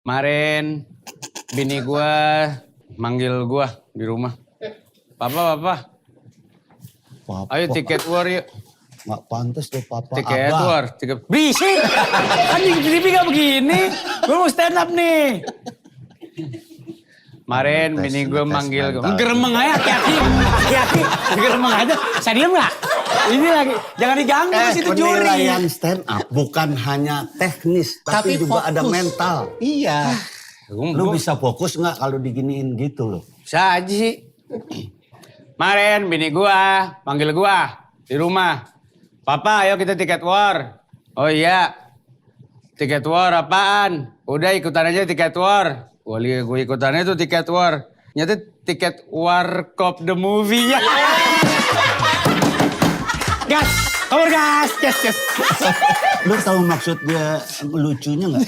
Kemarin bini gue manggil gue di rumah. Papa. Ayo tiket war yuk. Nggak pantas tuh papa. Tiket Abah. war. Berisik. Kan di TV gak begini. Gue mau stand up nih. Kemarin bini gue manggil gue. Geremeng aja hati-hati. Geremeng aja. Saya diem gak? Ini lagi. Jangan diganggu ke situ juri. Penilaian stand up bukan hanya teknis. Tapi juga fokus. ada mental. Iya. Lu Gua- bisa fokus nggak kalau diginiin gitu loh? Bisa aja sih. Kemarin bini gua panggil gua di rumah. Papa, ayo kita tiket war. Oh iya. Tiket war apaan? Udah ikutan aja tiket war. Gue ikutannya tuh tiket war. Nyata tiket Warkop the movie ya. Gas, power gas, gas. Lu tahu maksud dia lucunya nggak?